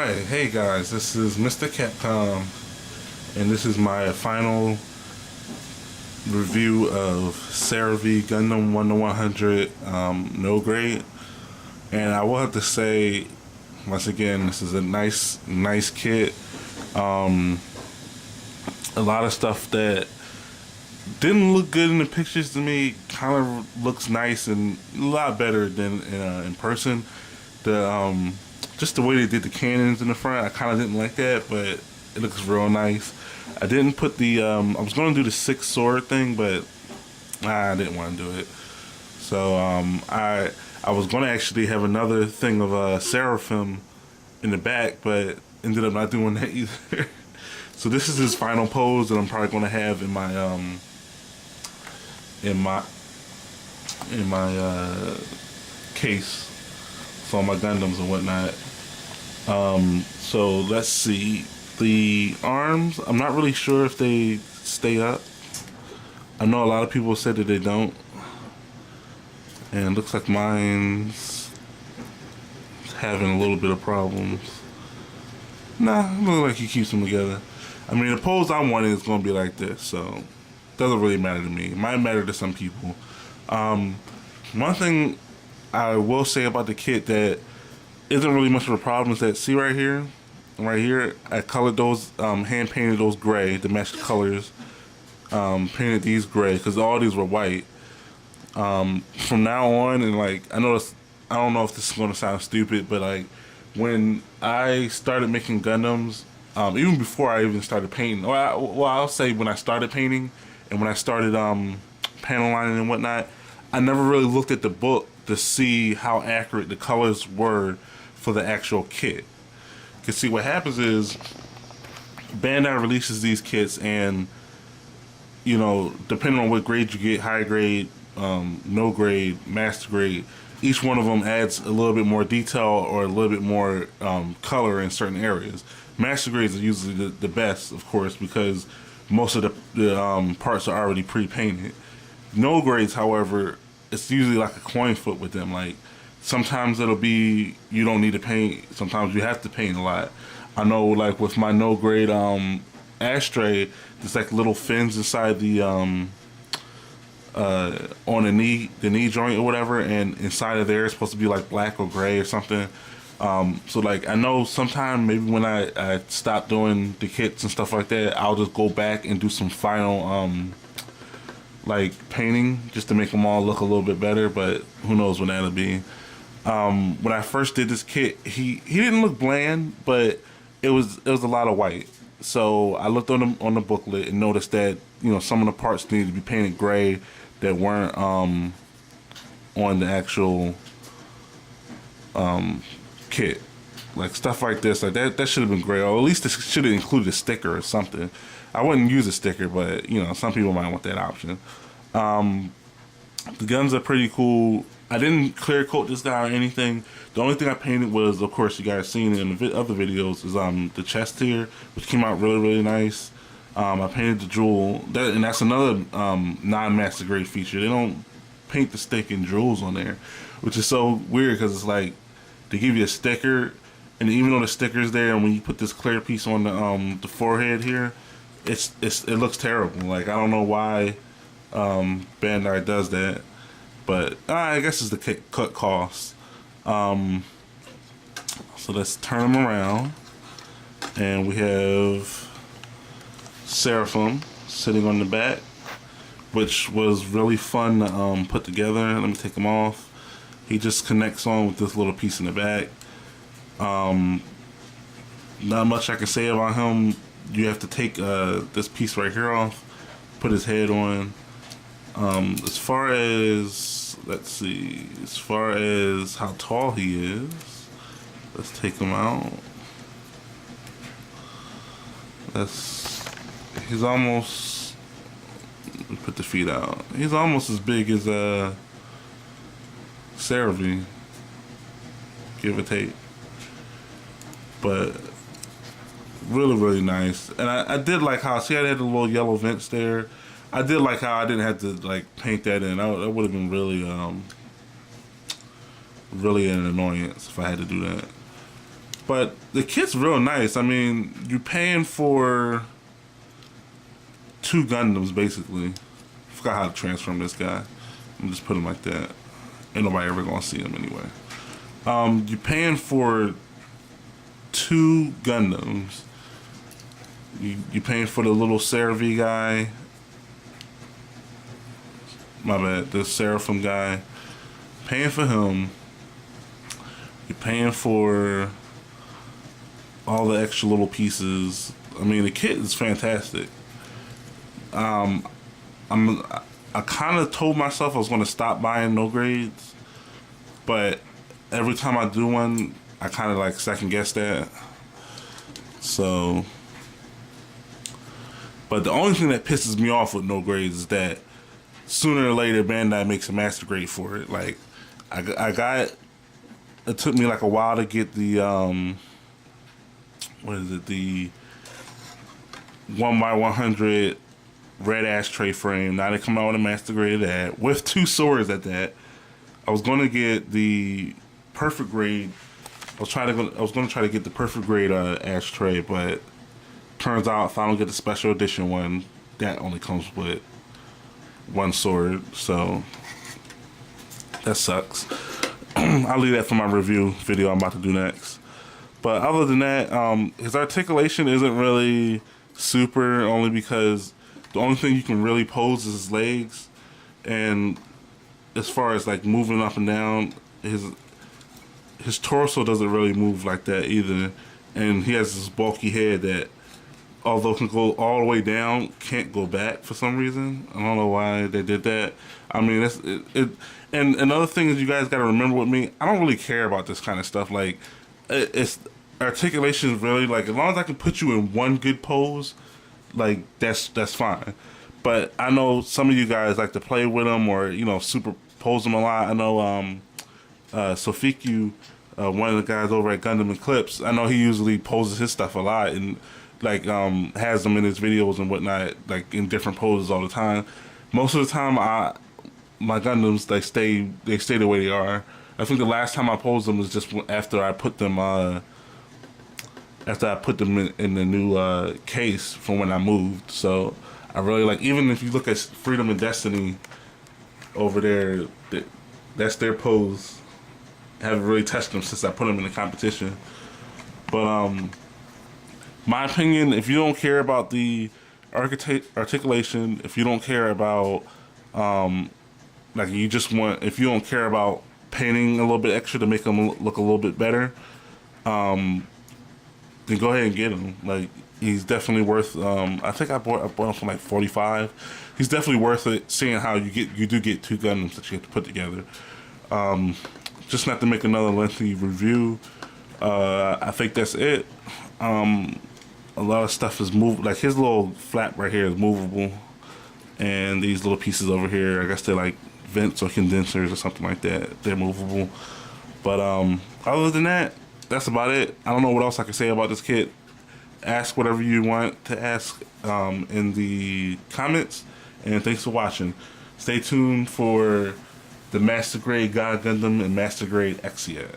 Alright, hey guys, this is Mr. Capcom, and this is my final review of Seravee Gundam 1-100 no grade. And I will have to say, once again, this is a nice kit. A lot of stuff that didn't look good in the pictures to me kind of looks nice and a lot better than in person. Just the way they did the cannons in the front, I kind of didn't like that, but it looks real nice. I didn't put the, I was going to do the 6 sword thing, but I didn't want to do it. So I was going to actually have another thing of Seraphim in the back, but ended up not doing that either. So this is his final pose that I'm probably going to have in my case for all my Gundams and whatnot. So let's see. The arms, I'm not really sure if they stay up. I know a lot of people said that they don't. And it looks like mine's having a little bit of problems. Nah, it looks like he keeps them together. I mean, the pose I wanted is going to be like this, so it doesn't really matter to me. It might matter to some people. One thing I will say about the kit that isn't really much of a problem is that, see right here, I colored those, hand painted those gray to match the colors. Painted these gray because all these were white. From now on, and like, I don't know if this is going to sound stupid, but like, when I started making Gundams, even before I even started painting, I'll say when I started painting and when I started panel lining and whatnot, I never really looked at the book to see how accurate the colors were for the actual kit. Because see, what happens is Bandai releases these kits, and you know, depending on what grade you get, high grade, no grade, master grade, each one of them adds a little bit more detail or a little bit more color in certain areas. Master grades are usually the best, of course, because most of the parts are already pre-painted. No grades, however, it's usually like a coin flip with them. Like, sometimes it'll be you don't need to paint, sometimes you have to paint a lot. I know, like with my no grade ashtray, there's like little fins inside the on the knee joint or whatever, and inside of there it's supposed to be like black or gray or something. So like, I know sometime maybe when I stop doing the kits and stuff like that, I'll just go back and do some final like painting just to make them all look a little bit better, but who knows when that'll be. When I first did this kit, he didn't look bland, but it was a lot of white. So I looked on the booklet and noticed that, you know, some of the parts needed to be painted gray that weren't on the actual kit. Like stuff like this, like that should have been gray, or at least it should have included a sticker or something. I wouldn't use a sticker, but you know, some people might want that option. The guns are pretty cool. I didn't clear coat this guy or anything. The only thing I painted was, of course, you guys seen it in the other videos, is the chest here, which came out really nice. I painted the jewel, and that's another non-master grade feature. They don't paint the stick and jewels on there, which is so weird because it's like they give you a sticker, and even though the sticker's there, and when you put this clear piece on the forehead here, it looks terrible. Like, I don't know why Bandai does that. But I guess it's the cut cost. So let's turn them around. And we have Seraphim sitting on the back, which was really fun to put together. Let me take him off. He just connects on with this little piece in the back. Not much I can say about him. You have to take this piece right here off, put his head on. As far as, let's see, as far as how tall he is, let's take him out. He's almost, let me put the feet out. He's almost as big as Seravee, give or take. But really nice. And I did like how, see, I had the little yellow vents there. I did like how I didn't have to like paint that in. That would have been really an annoyance if I had to do that. But the kit's real nice. I mean, you're paying for 2 Gundams, basically. I forgot how to transform this guy. I'm just put him like that. Ain't nobody ever gonna see him anyway. You're paying for 2 Gundams. You're paying for the little Seravee guy. My bad, the Seraphim guy. Paying for him. You're paying for all the extra little pieces. I mean, the kit is fantastic. I kind of told myself I was going to stop buying no grades, but every time I do one, I kind of like second guess that. So, but the only thing that pisses me off with no grades is that sooner or later Bandai makes a master grade for it. Like, I got. It took me like a while to get the what is it? The 1x100 red ashtray frame. Now they come out with a master grade of that with 2 swords at that. I was going to get the perfect grade. I was going to try to get the perfect grade ashtray, but turns out if I don't get the special edition one, that only comes with 1 sword. So that sucks. I'll leave that for my review video I'm about to do next. But other than that, his articulation isn't really super, only because the only thing you can really pose is his legs. And as far as like moving up and down, his torso doesn't really move like that either. And he has this bulky head that, although can go all the way down, can't go back for some reason. I don't know why they did that. I mean, and another thing is, you guys got to remember with me, I don't really care about this kind of stuff. Like, it's articulation is really, like, as long as I can put you in one good pose, like, that's fine. But I know some of you guys like to play with them, or, you know, superimpose them a lot. I know Sofiku, one of the guys over at Gundam Eclipse, I know he usually poses his stuff a lot, and like has them in his videos and whatnot, like in different poses all the time. Most of the time, my Gundams, they stay the way they are. I think the last time I posed them was just after I put them in the new case from when I moved. So I really like, even if you look at Freedom and Destiny over there, that's their pose. I haven't really touched them since I put them in the competition. But my opinion, if you don't care about the articulation, if you don't care about like if you don't care about painting a little bit extra to make them look a little bit better, then go ahead and get him. Like, he's definitely worth. I think I bought him for like $45. He's definitely worth it. Seeing how you do get 2 Gundams that you have to put together. Just not to make another lengthy review. I think that's it. A lot of stuff is moved. Like, his little flap right here is movable, and these little pieces over here, I guess they're like vents or condensers or something like that. They're movable. But other than that, that's about it. I don't know what else I can say about this kit. Ask whatever you want to ask in the comments, and thanks for watching. Stay tuned for the Master Grade God Gundam and Master Grade Exia.